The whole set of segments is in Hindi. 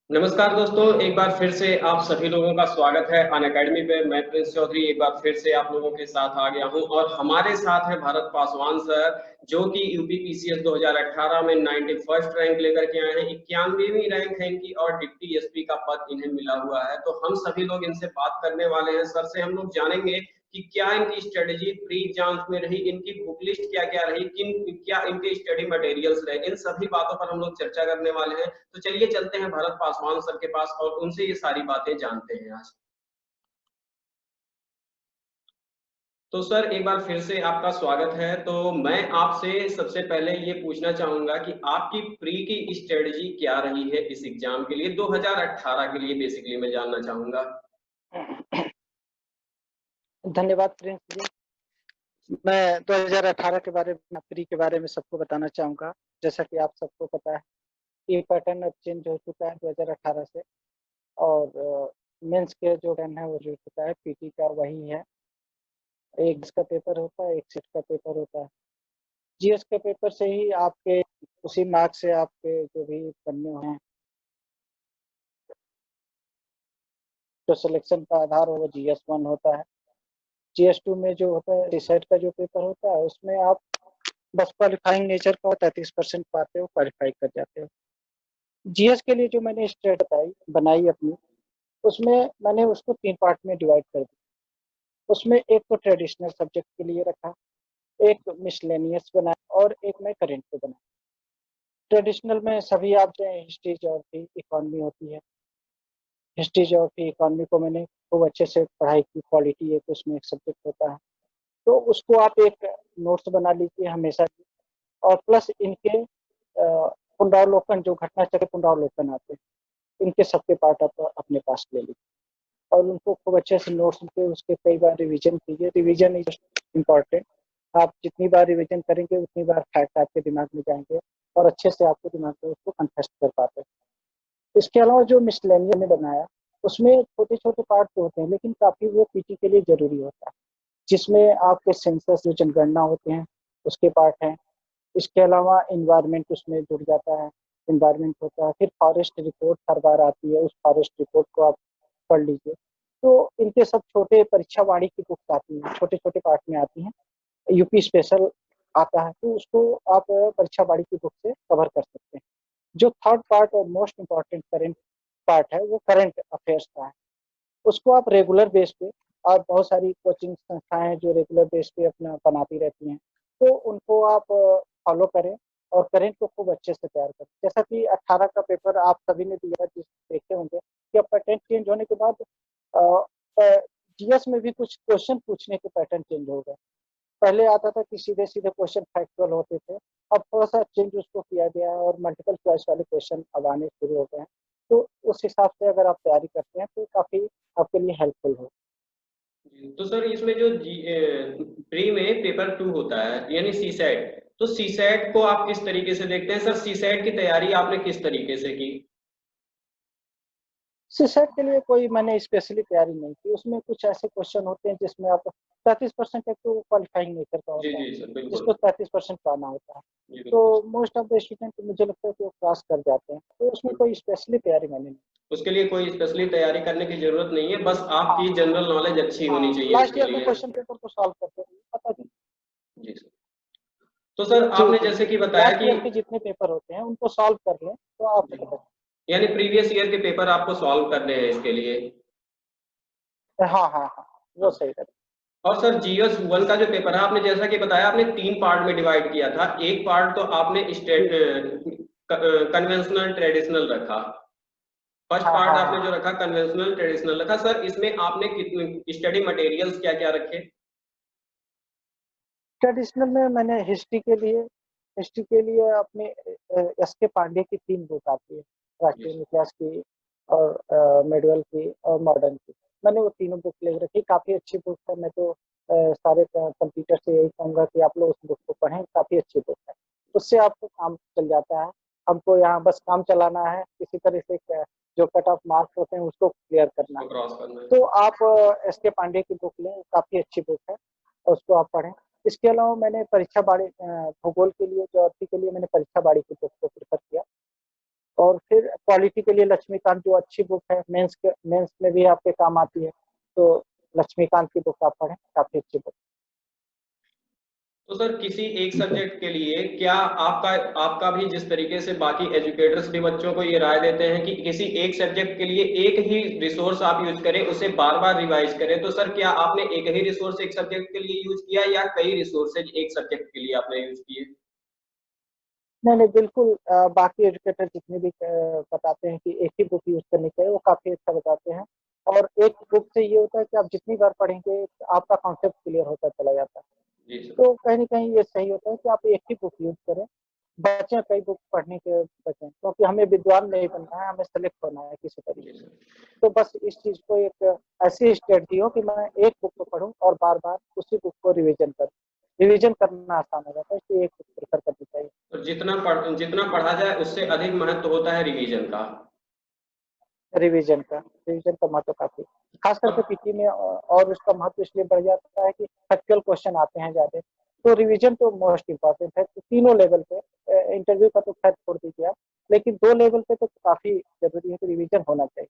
नमस्कार दोस्तों, एक बार फिर से आप सभी लोगों का स्वागत है अनअकैडमी पे। मैं प्रिंस चौधरी एक बार फिर से आप लोगों के साथ आ गया हूं और हमारे साथ है भरत पासवान सर, जो कि यूपी पीसीएस 2018 में 91st रैंक लेकर के आए हैं। 91वीं रैंक है इनकी और डिप्टी एसपी का पद इन्हें मिला हुआ है। तो हम सभी लोग इनसे बात करने वाले हैं। सर से हम लोग जानेंगे कि क्या इनकी स्ट्रेटेजी प्री एग्जाम्स में रही, इनकी बुक लिस्ट क्या क्या रही, किन क्या इनके स्टडी मटेरियल्स रहे, इन सभी बातों पर हम लोग चर्चा करने वाले हैं। तो चलिए चलते हैं भरत पासवान सर के पास और उनसे ये सारी बातें जानते हैं आज। तो सर एक बार फिर से आपका स्वागत है। तो मैं आपसे सबसे पहले ये पूछना चाहूंगा कि आपकी प्री की स्ट्रेटजी क्या रही है इस एग्जाम के लिए, 2018 के लिए बेसिकली मैं जानना चाहूंगा। धन्यवाद प्रिंस जी। मैं 2018 के बारे में, प्री के बारे में सबको बताना चाहूँगा। जैसा कि आप सबको पता है, ये पैटर्न अब चेंज हो चुका है 2018 से। और मेंस के जो पैटर्न है वो जो चुका है, पीटी का वही है। एक जिसका पेपर होता है, एक सेट का पेपर होता है। जीएस के पेपर से ही आपके उसी मार्क्स से आपके जो भी बनने हैं, जो सिलेक्शन का आधार हो वो GS1 होता है। GS2 में जो होता है, रिसेट का जो पेपर होता है, उसमें आप बस क्वालिफाइंग नेचर का 33% पाते हो, क्वालिफाई कर जाते हो। जीएस के लिए जो मैंने स्टेट बनाई अपनी, उसमें मैंने उसको 3 पार्ट में डिवाइड कर दिया। उसमें एक तो ट्रेडिशनल सब्जेक्ट के लिए रखा, एक मिसलेनियस बनाया और एक मैं करेंट पे बनाया। ट्रेडिशनल में सभी आप जो हिस्ट्री, ज्योग्राफी, इकोनॉमी होती है। हिस्ट्री, ज्योग्राफी, इकोनॉमी को मैंने खूब अच्छे से पढ़ाई की। क्वालिटी एक उसमें एक सब्जेक्ट होता है, तो उसको आप एक नोट्स बना लीजिए हमेशा की। और प्लस इनके पुनरावलोकन, जो घटना चक्र पुनरावलोकन आते हैं, इनके सबके पार्ट आप अपने पास ले लीजिए और उनको खूब अच्छे से नोट्स पे उसके कई बार रिवीजन कीजिए। Revision is important. आप जितनी बार रिवीजन करेंगे उतनी बार फैक्ट आपके दिमाग में जाएंगे और अच्छे से आपके दिमाग में उसको कंटेस्ट कर पाते हैं। इसके अलावा जो मिसलेनियस ने बनाया, उसमें छोटे छोटे पार्ट तो होते हैं, लेकिन काफ़ी वो पीटी के लिए ज़रूरी होता है, जिसमें आपके सेंसस जो जनगणना होते हैं उसके पार्ट हैं। इसके अलावा इन्वायरमेंट उसमें जुड़ जाता है, इन्वायरमेंट होता है। फिर फॉरेस्ट रिपोर्ट हर बार आती है, उस फॉरेस्ट रिपोर्ट को आप पढ़ लीजिए। तो इनके सब छोटे परीक्षा वाणी की बुक्स आती हैं, छोटे छोटे पार्ट में आती हैं। यूपी स्पेशल आता है, तो उसको आप परीक्षा वाणी की बुक से कवर कर सकते हैं। जो थर्ड पार्ट और मोस्ट इम्पॉर्टेंट करेंट पार्ट है, वो करंट अफेयर्स का है। उसको आप रेगुलर बेस पे, और बहुत सारी कोचिंग संस्थाएं हैं जो रेगुलर बेस पे अपना बनाती रहती हैं, तो उनको आप फॉलो करें और करेंट को खूब अच्छे से तैयार करें। जैसा कि 18 का पेपर आप सभी ने दिया, जिस देखे होंगे कि अब पैटर्न चेंज होने के बाद जीएस में भी कुछ क्वेश्चन पूछने के पैटर्न चेंज हो गए। पहले आता था कि सीधे सीधे क्वेश्चन फैक्चुअल होते थे, अब थोड़ा सा चेंज उसको किया गया है और मल्टीपल चॉइस वाले क्वेश्चन अब आने शुरू हो गए हैं। तो उस हिसाब से अगर आप तैयारी करते हैं तो काफ़ी आपके लिए हेल्पफुल हो। तो सर इसमें जो प्री में पेपर 2 होता है यानी सी सेट, तो सी सेट को आप किस तरीके से देखते हैं सर? सी सेट की तैयारी आपने किस तरीके से की? सीसेट के लिए कोई मैंने स्पेशली तैयारी नहीं की। उसमें कुछ ऐसे क्वेश्चन होते हैं जिसमें आप 33% एक तो क्वालिफाइंग नेचर का जी होता है, जी सर, बिल्कुल। जिसको 33% पाना होता है। जी तो बिल्कुल। मोस्ट ऑफ द स्टूडेंट मुझे लगता है कि वो क्रॉस कर जाते हैं, तो उसमें कोई स्पेशली तैयारी मैंने नहीं। उसके लिए कोई स्पेशली तैयारी करने की जरूरत नहीं है, बस हाँ आपकी जनरल नॉलेज अच्छी होनी हाँ, चाहिए लास्ट उसके ईयर के लिए। क्वेश्चन पेपर को सॉल्व करते रहिए, पता नहीं। जी सर। तो सर जी आपने जी जैसे जी, कि बताया लास्ट कि ईयर के जितने पेपर होते हैं उनको सॉल्व कर लें तो आप जी, पता। यानी प्रीवियस ईयर के पेपर आपको सॉल्व करने हैं इसके लिए। हाँ हाँ हाँ, वो हाँ। सही रहेगा। और सर जीएस 1 का जो पेपर है, आपने जैसा कि बताया आपने 3 पार्ट में डिवाइड किया था। एक पार्ट तो आपने जी स्टेट जी। कन्वेंशनल ट्रेडिशनल रखा। फर्स्ट हाँ पार्ट हाँ आपने हाँ। जो रखा कन्वेंशनल ट्रेडिशनल रखा। सर इसमें आपने कितने स्टडी मटेरियल्स क्या क्या रखे? ट्रेडिशनल में मैंने हिस्ट्री के लिए अपने एस के पांडे की 3 बुक आती है, जी राष्ट्रीय इतिहास की और मेडुअल की और मॉडर्न की। मैंने वो तीनों बुक ले रखी, काफ़ी अच्छी बुक है। मैं तो सारे कंप्यूटर से यही कहूँगा कि आप लोग उस बुक को पढ़ें, काफ़ी अच्छी बुक है। उससे आपको काम चल जाता है। हमको यहाँ बस काम चलाना है, किसी तरह से जो कट ऑफ मार्क्स होते हैं उसको क्लियर करना उसको है। क्रॉस करना है। तो आप एस के पांडे की बुक लें, काफ़ी अच्छी बुक है और उसको आप पढ़ें। इसके अलावा मैंने भूगोल के लिए, ज्योग्राफी के लिए मैंने परीक्षा बाड़ी की बुक को प्रेफर किया। और फिर क्वालिटी के लिए लक्ष्मीकांत जो अच्छी बुक है, मेंस में भी आपके काम आती है, तो लक्ष्मीकांत की बुक आप पढ़ें, काफी अच्छी बुक। तो सर किसी एक जी सब्जेक्ट के लिए क्या आपका आपका भी जिस तरीके से बाकी एजुकेटर्स भी बच्चों को ये राय देते हैं कि किसी एक सब्जेक्ट के लिए एक ही रिसोर्स आप यूज करें, उसे बार बार रिवाइज करें, तो सर क्या आपने एक ही रिसोर्स एक सब्जेक्ट के लिए यूज किया या कई रिसोर्सेज एक सब्जेक्ट के लिए आपने यूज किए? नहीं नहीं, बिल्कुल बाकी एजुकेटर जितने भी बताते हैं कि एक ही बुक यूज करनी चाहिए, वो काफी अच्छा बताते हैं। और एक बुक से ये होता है कि आप जितनी बार पढ़ेंगे आपका कॉन्सेप्ट क्लियर होता चला जाता है। जी सर। तो कहीं ना कहीं ये सही होता है कि आप एक ही बुक यूज करें, बच्चे कई बुक पढ़ने के बचें, क्योंकि हमें विद्वान नहीं बनना है, हमें सेलेक्ट होना है किसी जी तरीके से। सर। तो बस इस चीज को एक ऐसी स्ट्रेटजी हो कि मैं एक बुक को पढूं और बार बार उसी बुक को रिवीजन करूं। रिवीजन करना आसान हो जाता है, इसलिए एक बुक प्रेफर करनी चाहिए। तो जितना पढ़ा जाए उससे अधिक महत्व होता है रिवीजन का। रिवीजन का महत्व काफी, खास करके अब पीटी में, और उसका महत्व इसलिए बढ़ जाता है कि फैक्चुअल क्वेश्चन आते हैं ज्यादा। तो रिवीजन तो मोस्ट इम्पोर्टेंट है, तो तीनों लेवल पे, इंटरव्यू का तो खैर छोड़ दीजिए आप, लेकिन 2 लेवल पे तो काफी जरूरी है कि रिवीजन होना चाहिए।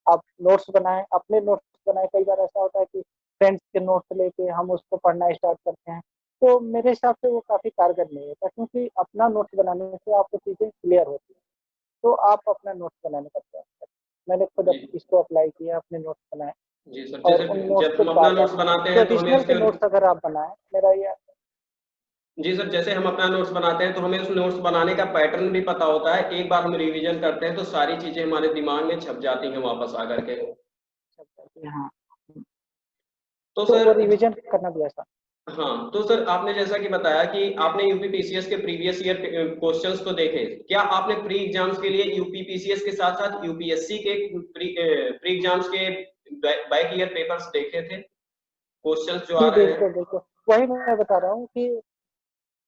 आप नोट्स बनाएं, अपने नोट्स बनाएं। कई बार ऐसा होता है कि फ्रेंड्स के नोट्स लेके हम उसको पढ़ना स्टार्ट करते हैं, तो मेरे हिसाब से वो काफी कारगर नहीं होता, क्योंकि अपना नोट्स बनाने से आपको चीजें क्लियर होती है। तो आप अपना नोट्स बनाने का प्रयास करें। मैंने खुद जी। इसको अप्लाई किया, अपने नोट्स बनाए, जी सर, और जैसे उन नोट्स जब को हम अपना बार बार नोट्स बनाते तो हैं तो हमें एडिशनल के उसके नोट्स अगर आप बनाएं, मेरा ये। जी सर, जैसे हम अपना नोट्स बनाते हैं तो हमें उस नोट्स बनाने का पैटर्न भी पता होता है, एक बार हम रिवीजन करते हैं तो सारी चीजें हमारे दिमाग में छप जाती हैं वापस आकर के। हाँ, तो तो सर वो रिवीजन करना भी आसान। हाँ, तो सर आपने जैसा कि बताया कि आपने यूपीपीसीएस के प्रीवियस ईयर क्वेश्चंस तो देखे, क्या आपने प्री एग्जाम्स के लिए यूपीपीसीएस के साथ साथ यूपीएससी के प्री एग्जाम्स के बैक ईयर पेपर्स देखे थे, क्वेश्चंस जो आ जी रहे हैं? बिल्कुल बिल्कुल, वही मैं बता रहा हूँ कि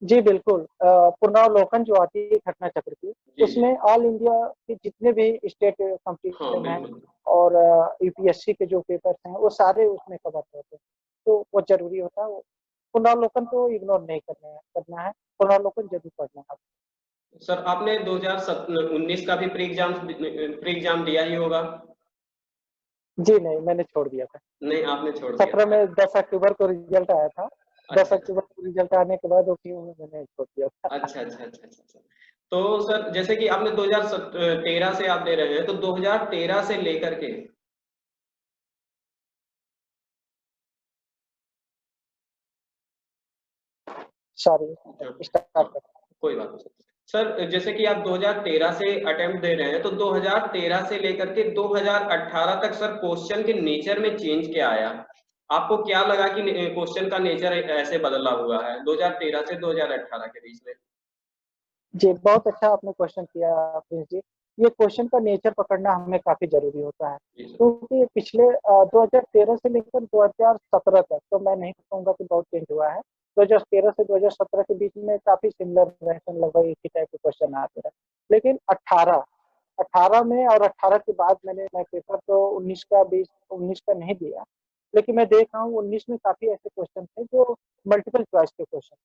जी बिल्कुल, पुनरावलोकन जो आती है घटना चक्र की, जी जी। उसमें ऑल इंडिया के जितने भी स्टेट हाँ कंपटीशन है, बिल्कुल। और यूपीएससी के जो पेपर्स हैं, वो सारे उसमें कवर होते हैं। तो वो जरूरी होता है। पुनरावलोकन तो इग्नोर नहीं करना है, पुनरावलोकन जरूर पढ़ना है। सर आपने 2019 का भी प्री एग्जाम दिया ही होगा? जी नहीं, मैंने छोड़ दिया था। नहीं, आपने छोड़ दिया 17 था। में 10 अक्टूबर को रिजल्ट आया था। दस अच्छा अक्टूबर को रिजल्ट आने के बाद ओपीयू में मैंने छोड़ दिया था। अच्छा अच्छा अच्छा अच्छा अच्छा। तो सर जैसे कि आपने 2013 से आप दे रहे हैं, तो 2013 से लेकर के सॉरी, हाँ हाँ, स्टार्ट कर। कोई बात नहीं सर। जैसे कि आप 2013 से अटेम्प्ट दे रहे हैं, तो 2013 से लेकर के 2018 तक सर क्वेश्चन के नेचर में चेंज क्या आया? आपको क्या लगा कि क्वेश्चन का नेचर ऐसे बदला हुआ है 2013 से 2018 के बीच में? जी, बहुत अच्छा आपने क्वेश्चन किया प्रिंस जी। ये क्वेश्चन का नेचर पकड़ना हमें काफ़ी ज़रूरी होता है, जी सर। क्योंकि पिछले 2013 से लेकर 2017 तक तो मैं नहीं कहूँगा कि बहुत चेंज हुआ है। 2013 से 2017 के बीच में काफ़ी सिमिलर रहते, लगभग एक ही टाइप के क्वेश्चन आते रहे। लेकिन 18 में और 18 के बाद मैं पेपर तो 19 का नहीं दिया, लेकिन मैं देख रहा हूँ 19 में काफ़ी ऐसे क्वेश्चन थे जो मल्टीपल चॉइस के क्वेश्चन।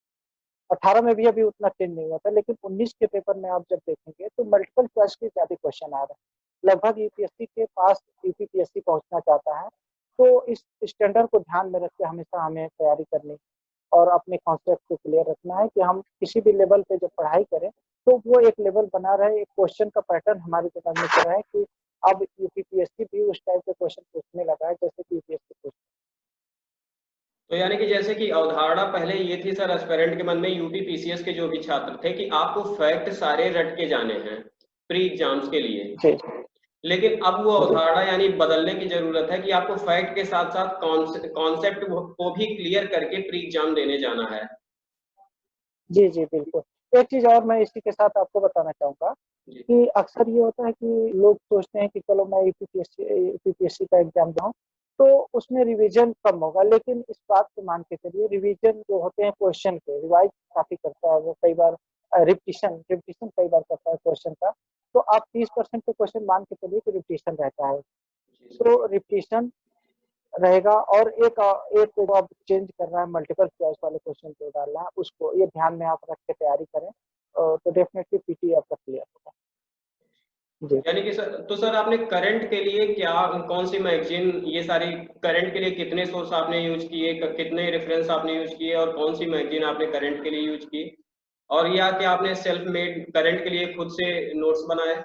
18 में भी अभी उतना चेंज नहीं हुआ था, लेकिन 19 के पेपर में आप जब देखेंगे तो मल्टीपल चॉइस के ज़्यादा क्वेश्चन आ रहे हैं। लगभग यूपीएससी के पास यूपीपीएससी पहुंचना चाहता है। तो इस स्टैंडर्ड को ध्यान में रख के हमेशा हमें तैयारी करनी और अपने कॉन्सेप्ट को क्लियर रखना है कि हम किसी भी लेवल पे जब पढ़ाई करें तो वो एक लेवल बना रहे, एक क्वेश्चन का पैटर्न हमारे दिमाग में चल रहा है कि अब यूपीपीएससी भी उस टाइप के क्वेश्चन पूछने लगा है जैसे कि यूपीएससी पूछता तो यानी कि जैसे कि अवधारणा पहले ये थी सर एस्पिरेंट के मन में, यूपी पीसीएस के जो भी छात्र थे, कि आपको फैक्ट सारे रट के जाने हैं प्री एग्जाम्स के लिए। है। जी लेकिन अब वो जी अवधारणा यानी बदलने की जरूरत है कि आपको फैक्ट के साथ साथ कॉन्सेप्ट को भी क्लियर करके प्री एग्जाम देने जाना है। जी जी बिल्कुल। एक चीज़ और मैं इसी के साथ आपको बताना चाहूँगा जी कि अक्सर ये होता है कि लोग सोचते हैं कि चलो मैं यूपीपीएससी का एग्जाम दूँ, तो उसमें रिवीजन कम होगा, लेकिन इस बात को मान के चलिए, रिवीजन जो होते हैं क्वेश्चन के रिवाइज काफ़ी करता है वो, कई बार रिपीटिशन रिपीटिशन कई बार करता है क्वेश्चन का। तो आप 30% तो क्वेश्चन मान के चलिए कि रिपीटिशन रहता है। जी सर। तो रिपीटिशन रहेगा, और एक को आप चेंज कर रहा है, मल्टीपल चॉइस वाले क्वेश्चन जो डाल रहा है उसको, ये ध्यान में आप रख के तैयारी करें, तो डेफिनेटली पीटी आपका क्लियर होगा। जी। यानी कि सर, तो सर आपने करंट के लिए क्या, कौन सी मैगजीन, ये सारी करंट के लिए कितने सोर्स आपने यूज किए, कितने रेफरेंस आपने यूज किए, और कौन सी मैगजीन आपने करंट के लिए यूज की, और या क्या आपने सेल्फ मेड करंट के लिए खुद से नोट्स बनाए?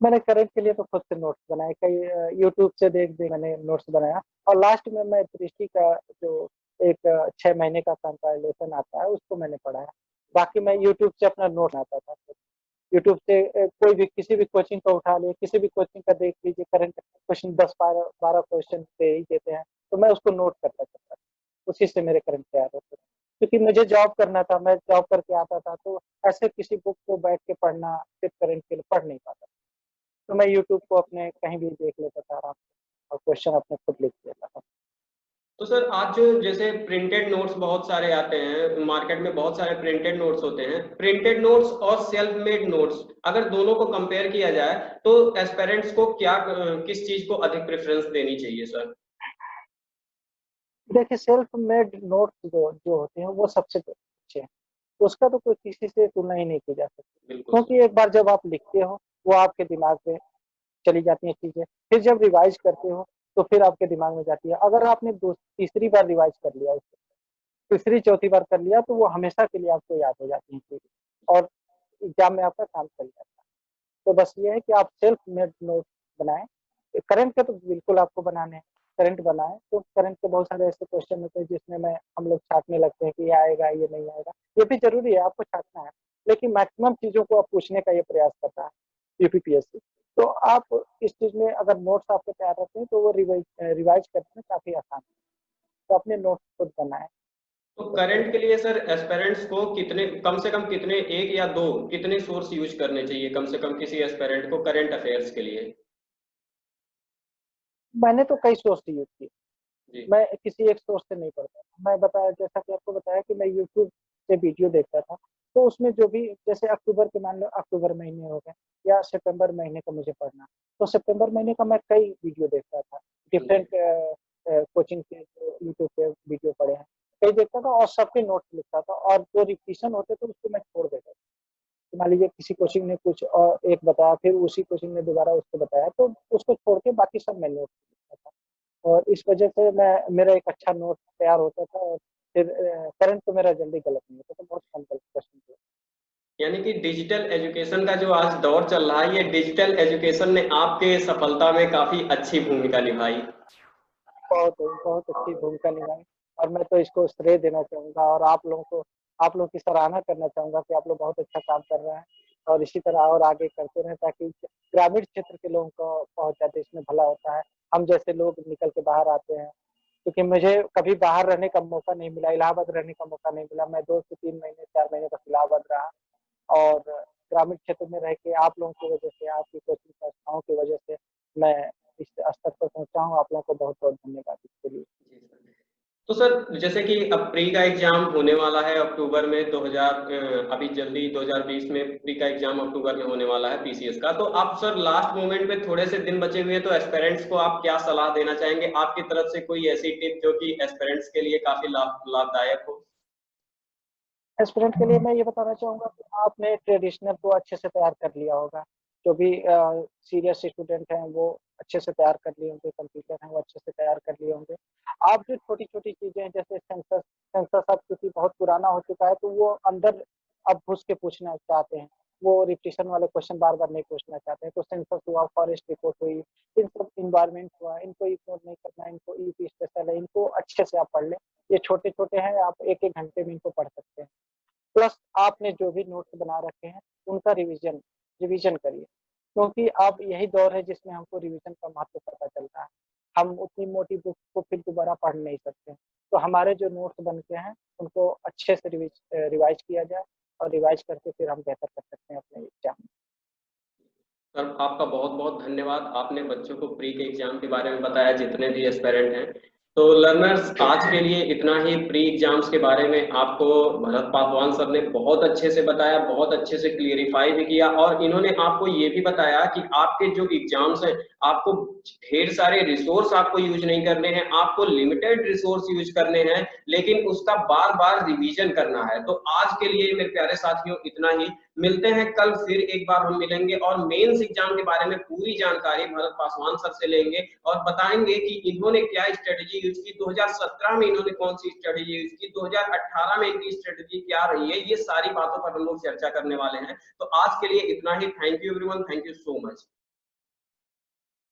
मैंने करंट के लिए तो खुद से नोट्स बनाए, कई यूट्यूब से देख-देख मैंने नोट्स बनाया और लास्ट में मैं दृष्टि का जो एक 6 महीने का कंपाइलेशन आता है, उसको मैंने पढ़ा है। बाकी मैं यूट्यूब से अपना नोट बनाता था। यूट्यूब से कोई भी किसी भी कोचिंग का उठा लिए, किसी भी कोचिंग का देख लीजिए करंट क्वेश्चन 10-12 क्वेश्चन दे ही देते हैं, तो मैं उसको नोट करता चलता था। उसी से मेरे करंट तैयार होते थे। क्योंकि मुझे जॉब करना था, मैं जॉब करके आता था, तो ऐसे किसी बुक को बैठ के पढ़ना सिर्फ करंट के लिए पढ़ नहीं पाता। तो मैं यूट्यूब को अपने कहीं भी देख लेता था आराम से और क्वेश्चन अपने खुद लिख लेता था। तो सर आज जो जैसे प्रिंटेड नोट्स बहुत सारे आते हैं मार्केट में, बहुत सारे प्रिंटेड नोट्स होते हैं, प्रिंटेड नोट्स और सेल्फ मेड नोट्स अगर दोनों को कंपेयर किया जाए तो एस्पिरेंट्स को क्या, किस चीज को अधिक प्रेफरेंस देनी चाहिए सर? देखिए सेल्फ मेड नोट्स जो जो होते हैं वो सबसे अच्छे हैं। उसका तो कोई किसी से तुलना ही नहीं की जा सकती। बिल्कुल सर। क्योंकि एक बार जब आप लिखते हो, वो आपके दिमाग में चली जाती हैं चीज़ें। फिर जब रिवाइज़ करते हो, तो फिर आपके दिमाग में जाती है। अगर आपने दो तीसरी बार रिवाइज़ कर लिया उसे, तीसरी चौथी बार कर लिया, तो वो हमेशा के लिए आपको याद हो जाती हैं चीज़ें और एग्ज़ाम में आपका काम चल जाता है। तो बस ये है कि आप सेल्फ मेड नोट बनाएँ। करंट के तो बिल्कुल आपको बनाने हैं। करंट बनाएँ, तो करंट के बहुत सारे ऐसे क्वेश्चन होते हैं जिसमें मैं हम लोग छाँटने लगते हैं कि ये आएगा, ये नहीं आएगा। ये भी ज़रूरी है, आपको छाँटना है। लेकिन मैक्सिमम चीज़ों को आप पूछने का ये प्रयास करता है यूपीपीएससी। तो आप इस चीज़ में अगर नोट्स आपके तैयार रहते हैं, तो वो रिवाइज़ करने में काफ़ी आसान है। तो अपने नोट्स खुद बनाएँ। तो बस ये करंट है। के लिए सर एस्पिरेंट्स को कितने, कम से कम कितने, एक या दो, कितने सोर्स यूज करने चाहिए कम से कम किसी एस्पिरेंट को करंट अफेयर्स के लिए? मैंने तो कई सोर्स यूज़ किए। जी। मैं किसी एक सोर्स से नहीं पढ़ता। मैं बताया जैसा कि आपको बताया कि मैं यूट्यूब से वीडियो देखता था, तो उसमें जो भी जैसे अक्टूबर के मान लो अक्टूबर महीने हो गए या सितंबर महीने का मुझे पढ़ना, तो सितंबर महीने का मैं कई वीडियो देखता था। जी। डिफरेंट कोचिंग के जो यूट्यूब पे वीडियो पड़े हैं, कई देखता था और सबके नोट्स लिखता था और जो रिपीटिशन होते थे उसको मैं छोड़ देता था। तो मान लीजिए किसी कोचिंग ने कुछ और एक बताया, फिर उसी कोचिंग ने दोबारा उसको बताया, तो उसको छोड़ के बाकी सब मैं नोट्स लिखता था। और इस वजह से मैं मेरा एक अच्छा नोट तैयार होता था और फिर करंट तो मेरा जल्दी गलत नहीं होता था, बहुत कम गलत क्वेश्चन थे। यानी कि डिजिटल एजुकेशन का जो आज दौर चल रहा है, ये डिजिटल एजुकेशन ने आपके सफलता में काफी अच्छी भूमिका निभाई। बहुत अच्छी भूमिका निभाई और मैं तो इसको श्रेय देना चाहूँगा और आप लोगों की सराहना करना चाहूँगा कि आप लोग बहुत अच्छा काम कर रहे हैं और इसी तरह और आगे करते रहें ताकि ग्रामीण क्षेत्र के लोगों को बहुत ज़्यादा इसमें भला होता है। हम जैसे लोग निकल के बाहर आते हैं, क्योंकि मुझे कभी बाहर रहने का मौका नहीं मिला, इलाहाबाद रहने का मौका नहीं मिला। मैं 2 से 3 महीने, 4 महीने बस इलाहाबाद रहा और ग्रामीण क्षेत्र में रह के आप लोगों की वजह से, आपकी कोचिंग संस्थाओं की वजह से मैं इस स्तर पर पहुँचा हूँ। आप लोगों को बहुत-बहुत धन्यवाद इसके लिए। जी सर। तो सर जैसे कि अब प्री का एग्जाम होने वाला है अक्टूबर में 2000, अभी जल्दी 2020 में प्री का एग्जाम अक्टूबर में होने वाला है पीसीएस का, तो आप सर लास्ट मोमेंट में थोड़े से दिन बचे हुए हैं, तो एस्पिरेंट्स को आप क्या सलाह देना चाहेंगे? आपकी तरफ से कोई ऐसी टिप जो कि एस्पिरेंट्स के लिए काफी लाभदायक हो? एस्पिरेंट के लिए मैं ये बताना चाहूँगा कि आपने ट्रेडिशनल को अच्छे से तैयार कर लिया होगा। जो भी सीरियस स्टूडेंट हैं वो अच्छे से तैयार कर लिए होंगे, कंप्यूटर हैं वो अच्छे से तैयार कर लिए होंगे। आप जो छोटी-छोटी चीज़ें हैं जैसे सेंसस अब क्योंकि बहुत पुराना हो चुका है तो वो अंदर अब घुस के पूछना चाहते हैं। वो रिपीटिशन वाले क्वेश्चन बार-बार नहीं पूछना चाहते हैं। तो सेंसस हुआ, फॉरेस्ट रिपोर्ट हुई, इन सब एनवायरनमेंट हुआ, इनको इग्नोर नहीं करना है, इनको यूपी स्पेशल है, इनको अच्छे से आप पढ़ लें। ये छोटे-छोटे हैं, आप 1-1 घंटे में इनको पढ़ सकते हैं। प्लस आपने जो भी नोट्स बना रखे हैं, उनका रिवीजन करिए। क्योंकि अब यही दौर है जिसमें हमको रिवीजन का महत्व पता चल रहा है। हम उतनी मोटी बुक को फिर दोबारा पढ़ नहीं सकते। तो हमारे जो नोट्स बन के हैं, उनको अच्छे से रिवाइज़ किया जाए और रिवाइज़ करके फिर हम बेहतर कर सकते हैं अपने एग्ज़ाम में। सर आपका बहुत-बहुत धन्यवाद। आपने बच्चों को प्री के एग्ज़ाम के बारे में बताया, जितने भी एस्पिरेंट हैं। तो लर्नर्स, आज के लिए इतना ही। प्री एग्ज़ाम्स के बारे में आपको भरत पासवान सर ने बहुत अच्छे से बताया, बहुत अच्छे से क्लियरिफाई भी किया, और इन्होंने आपको ये भी बताया कि आपके जो एग्ज़ाम्स हैं, आपको ढेर सारे रिसोर्स आपको यूज नहीं करने हैं, आपको लिमिटेड रिसोर्स यूज करने हैं, लेकिन उसका बार बार रिवीजन करना है। तो आज के लिए मेरे प्यारे साथियों इतना ही, मिलते हैं कल फिर एक बार हम मिलेंगे और मेंस एग्जाम के बारे में पूरी जानकारी भरत पासवान सर से लेंगे और बताएंगे कि इन्होंने क्या स्ट्रेटेजी यूज की, 2017 में इन्होंने कौन सी स्ट्रेटेजी यूज की, 2018 में इनकी स्ट्रेटेजी क्या रही है, ये सारी बातों पर हम लोग चर्चा करने वाले हैं। तो आज के लिए इतना ही। Thank you everyone, thank you so much.